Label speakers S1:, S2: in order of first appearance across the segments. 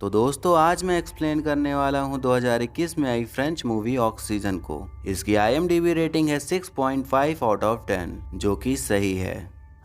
S1: तो दोस्तों आज मैं एक्सप्लेन करने वाला हूँ 2021 में आई फ्रेंच मूवी ऑक्सीजन को। इसकी IMDb रेटिंग है 6.5 आउट ऑफ 10 जो कि सही है।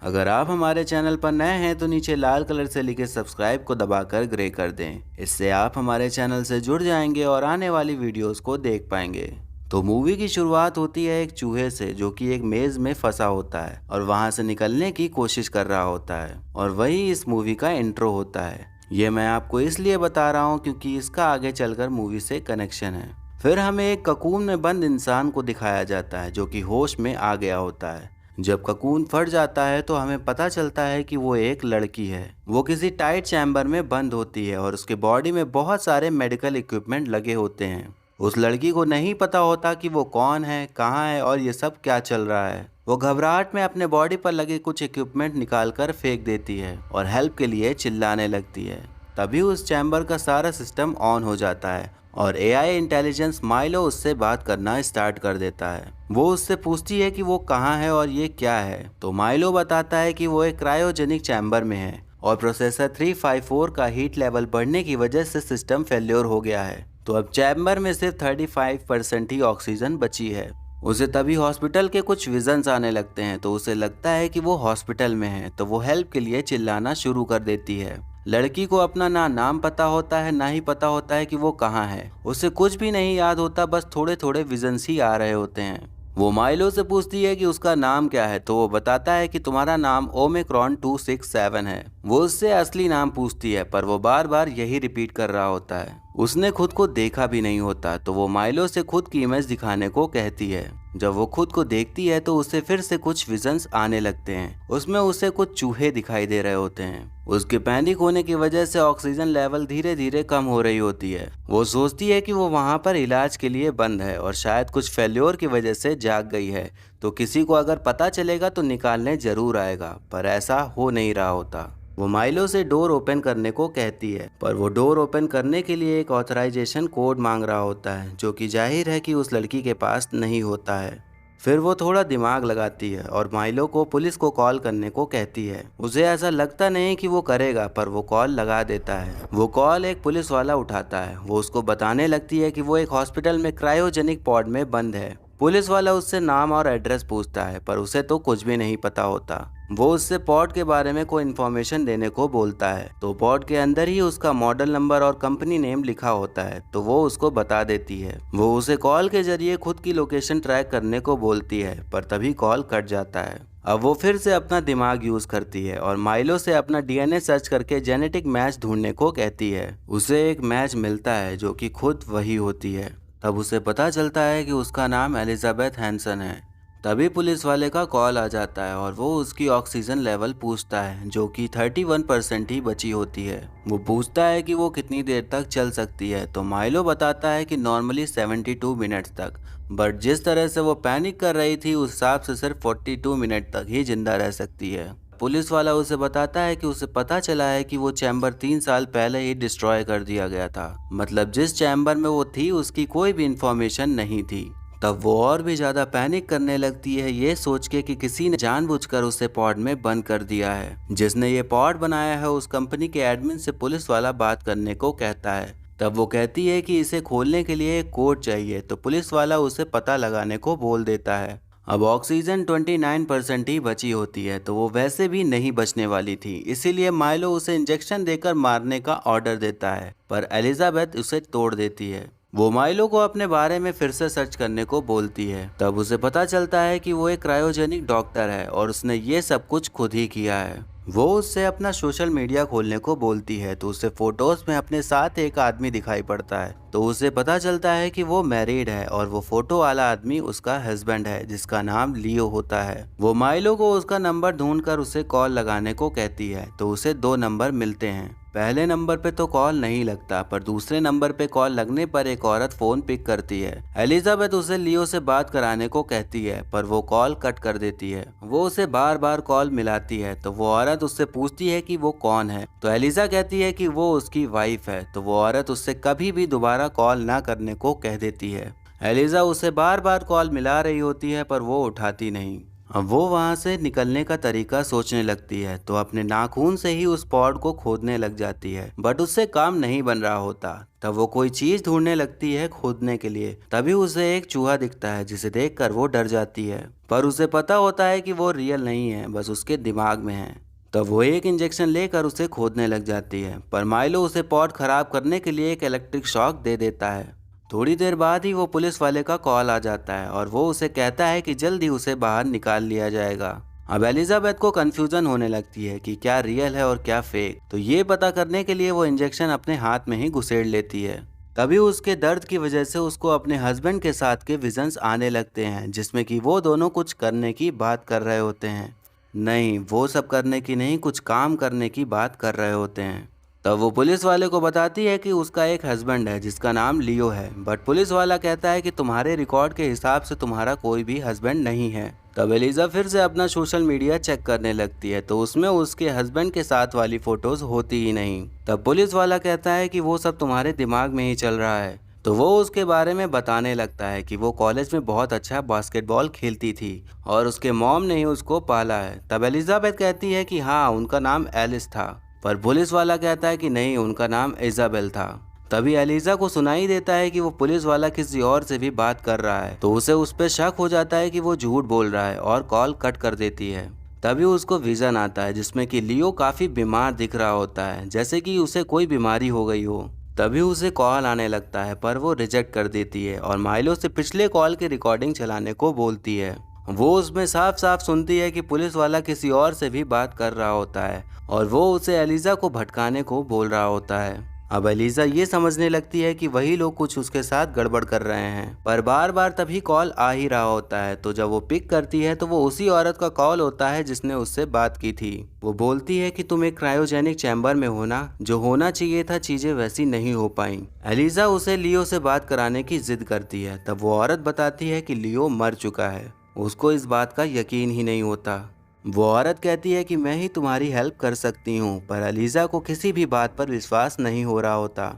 S1: अगर आप हमारे चैनल पर नए हैं तो नीचे लाल कलर से लिखे सब्सक्राइब को दबाकर ग्रे कर दें। इससे आप हमारे चैनल से जुड़ जाएंगे और आने वाली वीडियोस को देख पाएंगे। तो मूवी की शुरुआत होती है एक चूहे से जो कि एक मेज में फंसा होता है और वहां से निकलने की कोशिश कर रहा होता है, और वही इस मूवी का इंट्रो होता है। ये मैं आपको इसलिए बता रहा हूँ क्योंकि इसका आगे चलकर मूवी से कनेक्शन है। फिर हमें एक ककून में बंद इंसान को दिखाया जाता है जो कि होश में आ गया होता है। जब ककून फट जाता है तो हमें पता चलता है कि वो एक लड़की है। वो किसी टाइट चैम्बर में बंद होती है और उसके बॉडी में बहुत सारे मेडिकल इक्विपमेंट लगे होते हैं। उस लड़की को नहीं पता होता कि वो कौन है, कहाँ है और ये सब क्या चल रहा है। वो घबराहट में अपने बॉडी पर लगे कुछ इक्विपमेंट निकालकर फेंक देती है और हेल्प के लिए चिल्लाने लगती है। तभी उस चैम्बर का सारा सिस्टम ऑन हो जाता है और AI इंटेलिजेंस माइलो उससे बात करना स्टार्ट कर देता है। वो उससे पूछती है कि वो कहाँ है और ये क्या है। तो माइलो बताता है कि वो एक क्रायोजेनिक चैम्बर में है और प्रोसेसर 354 का हीट लेवल बढ़ने की वजह से सिस्टम फेल्योर हो गया है। तो अब चैम्बर में सिर्फ 35% ही ऑक्सीजन बची है। उसे तभी हॉस्पिटल के कुछ विजन्स आने लगते हैं, तो उसे लगता है कि वो हॉस्पिटल में है। तो वो हेल्प के लिए चिल्लाना शुरू कर देती है। लड़की को अपना ना नाम पता होता है, ना ही पता होता है कि वो कहाँ है। उसे कुछ भी नहीं याद होता, बस थोड़े थोड़े विजन्स ही आ रहे होते हैं। वो माइलो से पूछती है कि उसका नाम क्या है, तो वो बताता है कि तुम्हारा नाम ओमिक्रॉन 267 है। वो उससे असली नाम पूछती है पर वो बार बार यही रिपीट कर रहा होता है। उसने खुद को देखा भी नहीं होता। तो वो माइलो से खुद की इमेज दिखाने को कहती है। जब वो खुद को देखती है तो उसे फिर से कुछ विजन्स आने लगते हैं। उसमें उसे कुछ चूहे दिखाई दे रहे होते हैं। उसके पैनिक होने की वजह से ऑक्सीजन लेवल धीरे धीरे कम हो रही होती है। वो सोचती है कि वो वहां पर इलाज के लिए बंद है और शायद कुछ फेल्योर की वजह से जाग गई है। तो किसी को अगर पता चलेगा तो निकालने जरूर आएगा, पर ऐसा हो नहीं रहा होता। वो माइलो से डोर ओपन करने को कहती है, पर वो डोर ओपन करने के लिए एक ऑथराइजेशन कोड मांग रहा होता है जो कि जाहिर है कि उस लड़की के पास नहीं होता है। फिर वो थोड़ा दिमाग लगाती है और माइलो को पुलिस को कॉल करने को कहती है। उसे ऐसा लगता नहीं कि वो करेगा, पर वो कॉल लगा देता है। वो कॉल एक पुलिस वाला उठाता है। वो उसको बताने लगती है कि वो एक हॉस्पिटल में क्रायोजेनिक पॉड में बंद है। पुलिस वाला उससे नाम और एड्रेस पूछता है, पर उसे तो कुछ भी नहीं पता होता। वो उससे पॉड के बारे में कोई इन्फॉर्मेशन देने को बोलता है। तो पॉड के अंदर ही उसका मॉडल नंबर और कंपनी नेम लिखा होता है। तो वो उसको बता देती है। वो उसे कॉल के जरिए खुद की लोकेशन ट्रैक करने को बोलती है, पर तभी कॉल कट जाता है। अब वो फिर से अपना दिमाग यूज करती है और माइलो से अपना DNA सर्च करके जेनेटिक मैच ढूंढने को कहती है। उसे एक मैच मिलता है जो कि खुद वही होती है। तब उसे पता चलता है कि उसका नाम एलिजाबेथ हैंसन है। तभी पुलिस वाले का कॉल आ जाता है और वो उसकी ऑक्सीजन लेवल पूछता है जो कि 31% ही बची होती है। वो पूछता है कि वो कितनी देर तक चल सकती है। तो माइलो बताता है कि नॉर्मली 72 मिनट्स तक, बट जिस तरह से वो पैनिक कर रही थी उस हिसाब से सिर्फ 42 मिनट तक ही जिंदा रह सकती है। पुलिस वाला उसे बताता है कि उसे पता चला है कि वो चैम्बर 3 साल पहले ही डिस्ट्रॉय कर दिया गया था। मतलब जिस चैम्बर में वो थी उसकी कोई भी इंफॉर्मेशन नहीं थी। तब वो और भी ज्यादा पैनिक करने लगती है, ये सोच के कि किसी ने जानबूझकर उसे पॉड में बंद कर दिया है। जिसने ये पॉड बनाया है उस कंपनी के एडमिन से पुलिस वाला बात करने को कहता है। तब वो कहती है कि इसे खोलने के लिए एक कोड चाहिए। तो पुलिस वाला उसे पता लगाने को बोल देता है। अब ऑक्सीजन 29% ही बची होती है, तो वो वैसे भी नहीं बचने वाली थी। इसीलिए माइलो उसे इंजेक्शन देकर मारने का ऑर्डर देता है, पर एलिजाबेथ उसे तोड़ देती है। वो माइलो को अपने बारे में फिर से सर्च करने को बोलती है। तब उसे पता चलता है कि वो एक क्रायोजेनिक डॉक्टर है और उसने ये सब कुछ खुद ही किया है। वो उससे अपना सोशल मीडिया खोलने को बोलती है। तो उसे फोटोज में अपने साथ एक आदमी दिखाई पड़ता है। तो उसे पता चलता है कि वो मैरिड है और वो फोटो वाला आदमी उसका हस्बैंड है जिसका नाम लियो होता है। वो माइलो को उसका नंबर ढूंढकर उसे कॉल लगाने को कहती है। तो उसे 2 नंबर मिलते हैं। पहले नंबर पे तो कॉल नहीं लगता, पर दूसरे नंबर पे कॉल लगने पर एक औरत फोन पिक करती है। एलिजाबेथ उसे लियो से बात कराने को कहती है, पर वो कॉल कट कर देती है। वो उसे बार बार कॉल मिलाती है। तो वो औरत उससे पूछती है कि वो कौन है। तो एलिजा कहती है कि वो उसकी वाइफ है। तो वो औरत उससे कभी भी दोबारा कॉल ना करने को कह देती है। एलिजा उसे बार बार कॉल मिला रही होती है, पर वो उठाती नहीं। अब वो वहाँ से निकलने का तरीका सोचने लगती है तो अपने नाखून से ही उस पॉड को खोदने लग जाती है, बट उससे काम नहीं बन रहा होता। तब वो कोई चीज ढूंढने लगती है खोदने के लिए। तभी उसे एक चूहा दिखता है जिसे देखकर वो डर जाती है, पर उसे पता होता है कि वो रियल नहीं है, बस उसके दिमाग में है। तब वो एक इंजेक्शन लेकर उसे खोदने लग जाती है, पर माइलो उसे पॉड खराब करने के लिए एक इलेक्ट्रिक शॉक दे देता है। थोड़ी देर बाद ही वो पुलिस वाले का कॉल आ जाता है और वो उसे कहता है कि जल्दी उसे बाहर निकाल लिया जाएगा। अब एलिजाबेथ को कंफ्यूजन होने लगती है कि क्या रियल है और क्या फेक, तो ये पता करने के लिए वो इंजेक्शन अपने हाथ में ही घुसेड़ लेती है। तभी उसके दर्द की वजह से उसको अपने हस्बैंड के साथ के विजन्स आने लगते हैं, जिसमें कि वो दोनों कुछ करने की बात कर रहे होते हैं। नहीं, वो सब करने की नहीं, कुछ काम करने की बात कर रहे होते हैं। तब वो पुलिस वाले को बताती है कि उसका एक हस्बैंड है जिसका नाम लियो है, बट पुलिस वाला कहता है कि तुम्हारे रिकॉर्ड के हिसाब से तुम्हारा कोई भी हस्बैंड नहीं है। तब एलिजा फिर से अपना सोशल मीडिया चेक करने लगती है तो उसमें उसके हस्बैंड के साथ वाली फोटोज होती ही नहीं। तब पुलिस वाला कहता है कि वो सब तुम्हारे दिमाग में ही चल रहा है। तो वो उसके बारे में बताने लगता है कि वो कॉलेज में बहुत अच्छा बास्केटबॉल खेलती थी और उसके मॉम ने ही उसको पाला है। तब एलिजाबेथ कहती है कि हाँ, उनका नाम एलिस था, पर पुलिस वाला कहता है कि नहीं, उनका नाम इजाबेल था। तभी एलिजा को सुनाई देता है कि वो पुलिस वाला किसी और से भी बात कर रहा है, तो उसे उस पर शक हो जाता है कि वो झूठ बोल रहा है और कॉल कट कर देती है। तभी उसको विजन आता है जिसमें कि लियो काफी बीमार दिख रहा होता है, जैसे कि उसे कोई बीमारी हो गई हो। तभी उसे कॉल आने लगता है पर वो रिजेक्ट कर देती है और माइलो से पिछले कॉल की रिकॉर्डिंग चलाने को बोलती है। वो उसमें साफ साफ सुनती है कि पुलिस वाला किसी और से भी बात कर रहा होता है और वो उसे एलिजा को भटकाने को बोल रहा होता है। अब एलिजा ये समझने लगती है कि वही लोग कुछ उसके साथ गड़बड़ कर रहे हैं, पर बार बार तभी कॉल आ ही रहा होता है। तो जब वो पिक करती है तो वो उसी औरत का कॉल होता है जिसने उससे बात की थी। वो बोलती है कि तुम एक क्रायोजेनिक चैम्बर में हो ना, जो होना चाहिए था चीजें वैसी नहीं हो पाई। एलिजा उसे लियो से बात कराने की जिद करती है। तब वो औरत बताती है कि लियो मर चुका है। उसको इस बात का यकीन ही नहीं होता। वो औरत कहती है कि मैं ही तुम्हारी हेल्प कर सकती हूँ, पर एलिजा को किसी भी बात पर विश्वास नहीं हो रहा होता।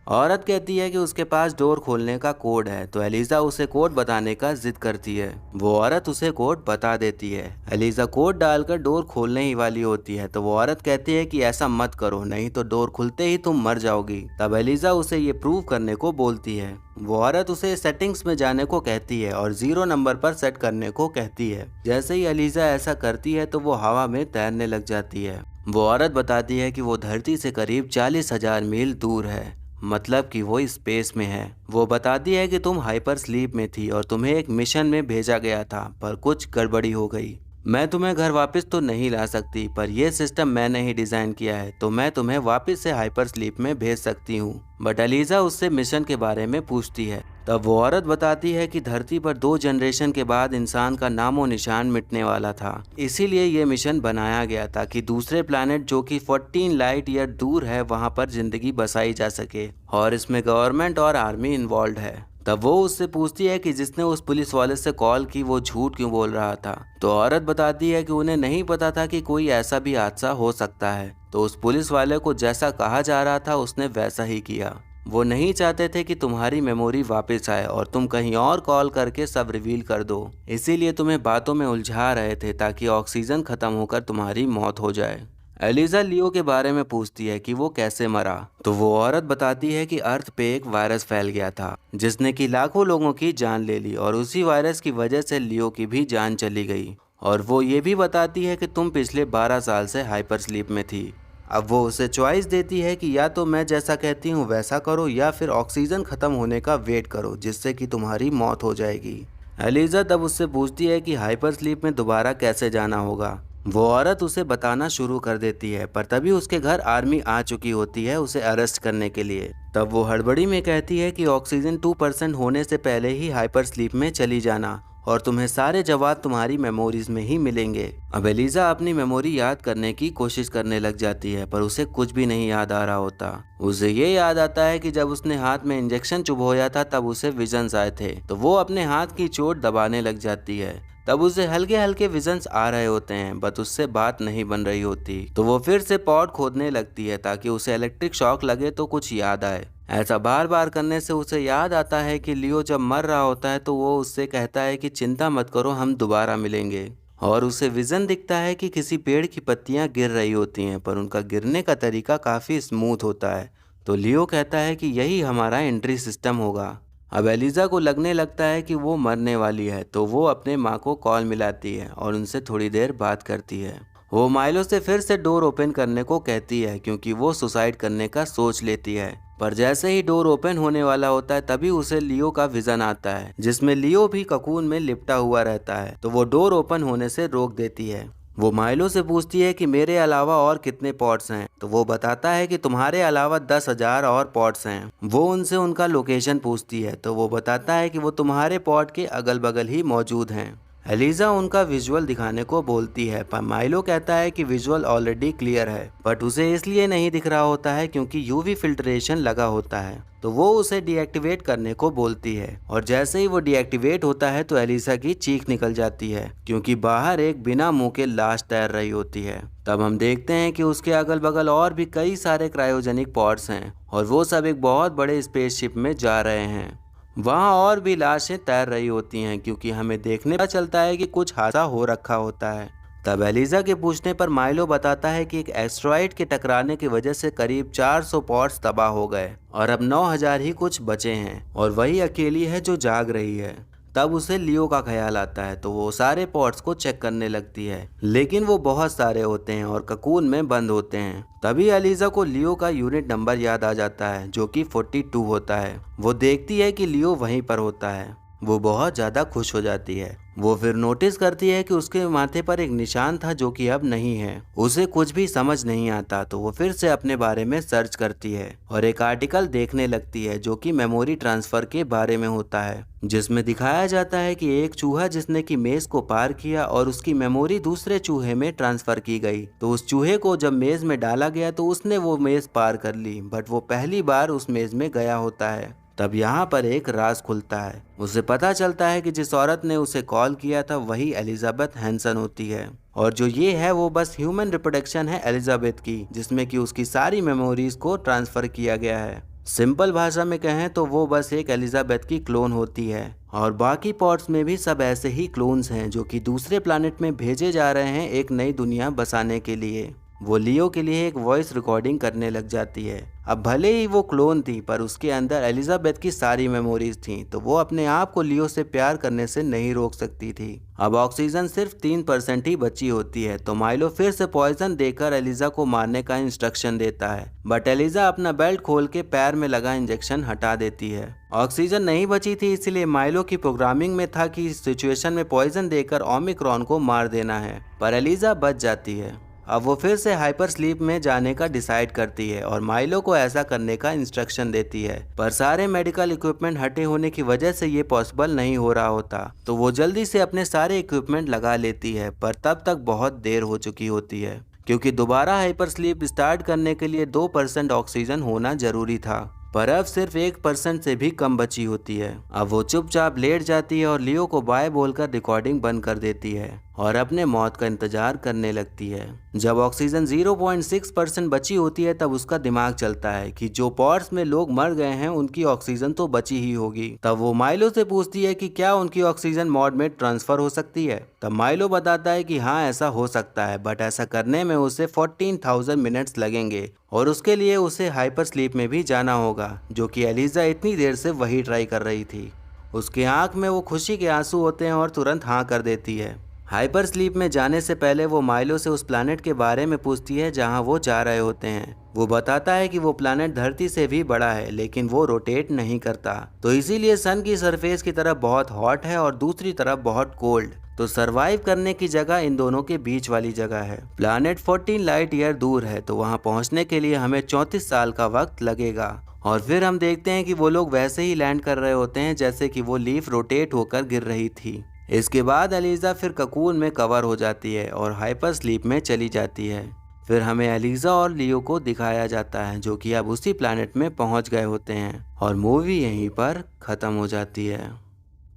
S1: औरत कहती है कि उसके पास डोर खोलने का कोड है, तो एलिजा उसे कोड बताने का जिद करती है। वो औरत उसे कोड बता देती है। एलिजा कोड डालकर डोर खोलने ही वाली होती है, तो वो औरत कहती है कि ऐसा मत करो, नहीं तो डोर खुलते ही तुम मर जाओगी। तब एलिजा उसे ये प्रूव करने को बोलती है। वो औरत उसे सेटिंग्स में जाने को कहती है और 0 नंबर पर सेट करने को कहती है। जैसे ही एलिजा ऐसा करती है तो वो हवा में तैरने लग जाती है। वो औरत बताती है कि वो धरती से करीब 40,000 मील दूर है, मतलब कि वो स्पेस में है। वो बताती है कि तुम हाइपर स्लीप में थी और तुम्हें एक मिशन में भेजा गया था, पर कुछ गड़बड़ी हो गई। मैं तुम्हें घर वापस तो नहीं ला सकती, पर यह सिस्टम मैंने ही डिजाइन किया है, तो मैं तुम्हें वापस से हाइपर स्लीप में भेज सकती हूँ। बट एलिजा उससे मिशन के बारे में पूछती है। तब वो औरत बताती है कि धरती पर 2 जनरेशन के बाद इंसान का नामो निशान मिटने वाला था, इसीलिए ये मिशन बनाया गया ताकि दूसरे प्लैनेट जो कि 14 लाइट ईयर दूर है वहां पर जिंदगी बसाई जा सके, और इसमें गवर्नमेंट और आर्मी इन्वॉल्व है। तब वो उससे पूछती है कि जिसने उस पुलिस वाले से कॉल की वो झूठ क्यों बोल रहा था। तो औरत बताती है कि उन्हें नहीं पता था कि कोई ऐसा भी हादसा हो सकता है, तो उस पुलिस वाले को जैसा कहा जा रहा था उसने वैसा ही किया। वो नहीं चाहते थे कि तुम्हारी मेमोरी वापस आए और तुम कहीं और कॉल करके सब रिवील कर दो, इसीलिए तुम्हें बातों में उलझा रहे थे ताकि ऑक्सीजन खत्म होकर तुम्हारी मौत हो जाए। एलिजा लियो के बारे में पूछती है कि वो कैसे मरा। तो वो औरत बताती है कि अर्थ पे एक वायरस फैल गया था जिसने कि लाखों लोगों की जान ले ली, और उसी वायरस की वजह से लियो की भी जान चली गई। और वो ये भी बताती है कि तुम पिछले 12 साल से हाइपर स्लीप में थी। अब वो उसे चॉइस देती है कि या तो मैं जैसा कहती हूँ वैसा करो, या फिर ऑक्सीजन खत्म होने का वेट करो जिससे कि तुम्हारी मौत हो जाएगी। एलिजा तब उससे पूछती है कि हाइपर स्लीप में दोबारा कैसे जाना होगा। वो औरत उसे बताना शुरू कर देती है, पर तभी उसके घर आर्मी आ चुकी होती है उसे अरेस्ट करने के लिए। तब वो हड़बड़ी में कहती है कि ऑक्सीजन 2% होने से पहले ही हाइपर स्लीप में चली जाना और तुम्हें सारे जवाब तुम्हारी मेमोरीज में ही मिलेंगे। अब एलिजा अपनी मेमोरी याद करने की कोशिश करने लग जाती है, पर उसे कुछ भी नहीं याद आ रहा होता। उसे ये याद आता है कि जब उसने हाथ में इंजेक्शन चुभोया था तब उसे विजन्स आए थे, तो वो अपने हाथ की चोट दबाने लग जाती है। तब उसे हल्के हल्के विजन्स आ रहे होते हैं, बट उससे बात नहीं बन रही होती। तो वो फिर से पॉड खोदने लगती है ताकि उसे इलेक्ट्रिक शॉक लगे तो कुछ याद आए। ऐसा बार बार करने से उसे याद आता है कि लियो जब मर रहा होता है तो वो उससे कहता है कि चिंता मत करो, हम दोबारा मिलेंगे। और उसे विजन दिखता है कि किसी पेड़ की पत्तियां गिर रही होती हैं, पर उनका गिरने का तरीका काफ़ी स्मूथ होता है। तो लियो कहता है कि यही हमारा एंट्री सिस्टम होगा। अब एलिजा को लगने लगता है कि वो मरने वाली है, तो वो अपने माँ को कॉल मिलाती है और उनसे थोड़ी देर बात करती है। वो माइलो से फिर से डोर ओपन करने को कहती है क्योंकि वो सुसाइड करने का सोच लेती है। पर जैसे ही डोर ओपन होने वाला होता है तभी उसे लियो का विजन आता है, जिसमें लियो भी ककून में लिपटा हुआ रहता है। तो वो डोर ओपन होने से रोक देती है। वो माइलो से पूछती है कि मेरे अलावा और कितने पॉट्स हैं, तो वो बताता है कि तुम्हारे अलावा 10,000 और पॉट्स हैं। वो उनसे उनका लोकेशन पूछती है, तो वो बताता है कि वो तुम्हारे पॉट के अगल बगल ही मौजूद हैं। एलिजा उनका विजुअल दिखाने को बोलती है, पर माइलो कहता है कि विजुअल ऑलरेडी क्लियर है, बट उसे इसलिए नहीं दिख रहा होता है क्योंकि यूवी फिल्ट्रेशन लगा होता है। तो वो उसे डीएक्टिवेट करने को बोलती है, और जैसे ही वो डीएक्टिवेट होता है तो एलिसा की चीख निकल जाती है क्योंकि बाहर एक बिना मुंह के लाश तैर रही होती है। तब हम देखते हैं कि उसके अगल बगल और भी कई सारे क्रायोजेनिक पॉड्स हैं और वो सब एक बहुत बड़े स्पेसशिप में जा रहे हैं। वहाँ और भी लाशें तैर रही होती हैं क्योंकि हमें देखने पता चलता है कि कुछ हादसा हो रखा होता है। तब एलिजा के पूछने पर माइलो बताता है कि एक एस्ट्रॉइड के टकराने की वजह से करीब 400 पॉट्स तबाह हो गए और अब 9,000 ही कुछ बचे हैं और वही अकेली है जो जाग रही है। तब उसे लियो का ख्याल आता है, तो वो सारे पॉट्स को चेक करने लगती है, लेकिन वो बहुत सारे होते हैं और ककून में बंद होते हैं। तभी एलिजा को लियो का यूनिट नंबर याद आ जाता है जो कि 42 होता है। वो देखती है कि लियो वहीं पर होता है। वो बहुत ज़्यादा खुश हो जाती है। वो फिर नोटिस करती है कि उसके माथे पर एक निशान था जो कि अब नहीं है। उसे कुछ भी समझ नहीं आता, तो वो फिर से अपने बारे में सर्च करती है और एक आर्टिकल देखने लगती है जो कि मेमोरी ट्रांसफर के बारे में होता है, जिसमें दिखाया जाता है कि एक चूहा जिसने कि मेज को पार किया और उसकी मेमोरी दूसरे चूहे में ट्रांसफर की गई। तो उस चूहे को जब मेज में डाला गया तो उसने वो मेज पार कर ली, बट वो पहली बार उस मेज में गया होता है। तब यहाँ पर एक राज खुलता है। उसे पता चलता है कि जिस औरत ने उसे कॉल किया था वही एलिजाबेथ हैंसन होती है, और जो ये है वो बस ह्यूमन रिप्रोडक्शन है एलिजाबेथ की, जिसमें कि उसकी सारी मेमोरीज को ट्रांसफर किया गया है। सिंपल भाषा में कहें तो वो बस एक एलिजाबेथ की क्लोन होती है, और बाकी पॉट्स में भी सब ऐसे ही क्लोन्स हैं जो कि दूसरे प्लैनेट में भेजे जा रहे हैं एक नई दुनिया बसाने के लिए। वो लियो के लिए एक वॉइस रिकॉर्डिंग करने लग जाती है। अब भले ही वो क्लोन थी, पर उसके अंदर एलिजाबेथ की सारी मेमोरीज थीं, तो वो अपने आप को लियो से प्यार करने से नहीं रोक सकती थी। अब ऑक्सीजन सिर्फ 3% ही बची होती है, तो माइलो फिर से पॉइजन देकर एलिजा को मारने का इंस्ट्रक्शन देता है, बट एलिजा अपना बेल्ट खोल के पैर में लगा इंजेक्शन हटा देती है। ऑक्सीजन नहीं बची थी, इसलिए माइलो की प्रोग्रामिंग में था कि इस सिचुएशन में पॉइजन देकर ओमिक्रॉन को मार देना है, पर एलिजा बच जाती है। अब वो फिर से हाइपर स्लीप में जाने का डिसाइड करती है और माइलो को ऐसा करने का इंस्ट्रक्शन देती है, पर सारे मेडिकल इक्विपमेंट हटे होने की वजह से ये पॉसिबल नहीं हो रहा होता। तो वो जल्दी से अपने सारे इक्विपमेंट लगा लेती है, पर तब तक बहुत देर हो चुकी होती है क्योंकि दोबारा हाइपर स्लीप स्टार्ट करने के लिए 2% ऑक्सीजन होना जरूरी था, पर अब सिर्फ 1% से भी कम बची होती है। अब वो चुपचाप लेट जाती है और लियो को बाय बोलकर रिकॉर्डिंग बंद कर देती है और अपने मौत का इंतजार करने लगती है। जब ऑक्सीजन 0.6% बची होती है तब उसका दिमाग चलता है कि जो पॉट्स में लोग मर गए हैं उनकी ऑक्सीजन तो बची ही होगी। तब वो माइलो से पूछती है कि क्या उनकी ऑक्सीजन मॉड में ट्रांसफर हो सकती है। तब माइलो बताता है कि हाँ ऐसा हो सकता है, बट ऐसा करने में उसे 14,000 मिनट्स लगेंगे और उसके लिए उसे हाइपर स्लीप में भी जाना होगा, जो कि एलिजा इतनी देर से वही ट्राई कर रही थी। उसकी आंख में वो खुशी के आंसू होते हैं और तुरंत हाँ कर देती है। हाइपर स्लीप में जाने से पहले वो माइलो से उस प्लैनेट के बारे में पूछती है जहां वो जा रहे होते हैं। वो बताता है कि वो प्लैनेट धरती से भी बड़ा है, लेकिन वो रोटेट नहीं करता, तो इसीलिए सन की सरफेस की तरफ बहुत हॉट है और दूसरी तरफ बहुत कोल्ड। तो सरवाइव करने की जगह इन दोनों के बीच वाली जगह है। प्लैनेट 14 लाइट ईयर दूर है, तो वहाँ पहुँचने के लिए हमें 34 साल का वक्त लगेगा। और फिर हम देखते हैं कि वो लोग वैसे ही लैंड कर रहे होते हैं जैसे कि वो लीफ रोटेट होकर गिर रही थी। इसके बाद एलिजा फिर ककून में कवर हो जाती है और हाइपर स्लीप में चली जाती है। फिर हमें एलिजा और लियो को दिखाया जाता है जो कि अब उसी प्लैनेट में पहुंच गए होते हैं, और मूवी यहीं पर ख़त्म हो जाती है।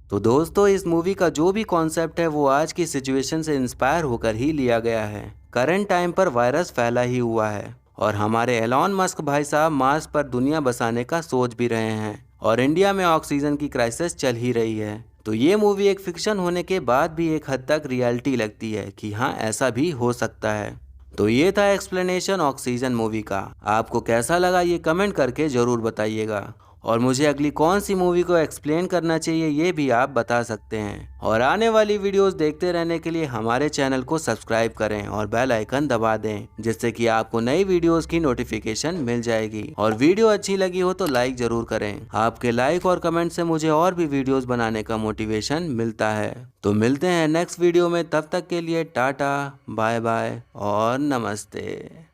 S1: तो दोस्तों, इस मूवी का जो भी कॉन्सेप्ट है वो आज की सिचुएशन से इंस्पायर होकर ही लिया गया है। करंट टाइम पर वायरस फैला ही हुआ है और हमारे एलॉन मस्क भाई साहब मार्स पर दुनिया बसाने का सोच भी रहे हैं, और इंडिया में ऑक्सीजन की क्राइसिस चल ही रही है। तो ये मूवी एक फिक्शन होने के बाद भी एक हद तक रियलिटी लगती है कि हाँ ऐसा भी हो सकता है। तो ये था एक्सप्लेनेशन ऑक्सीजन मूवी का। आपको कैसा लगा ये कमेंट करके ज़रूर बताइएगा, और मुझे अगली कौन सी मूवी को एक्सप्लेन करना चाहिए ये भी आप बता सकते हैं। और आने वाली वीडियोस देखते रहने के लिए हमारे चैनल को सब्सक्राइब करें और बेल आइकन दबा दें, जिससे कि आपको नई वीडियोस की नोटिफिकेशन मिल जाएगी। और वीडियो अच्छी लगी हो तो लाइक जरूर करें। आपके लाइक और कमेंट से मुझे और भी वीडियोस बनाने का मोटिवेशन मिलता है। तो मिलते हैं नेक्स्ट वीडियो में, तब तक के लिए टाटा बाय बाय और नमस्ते।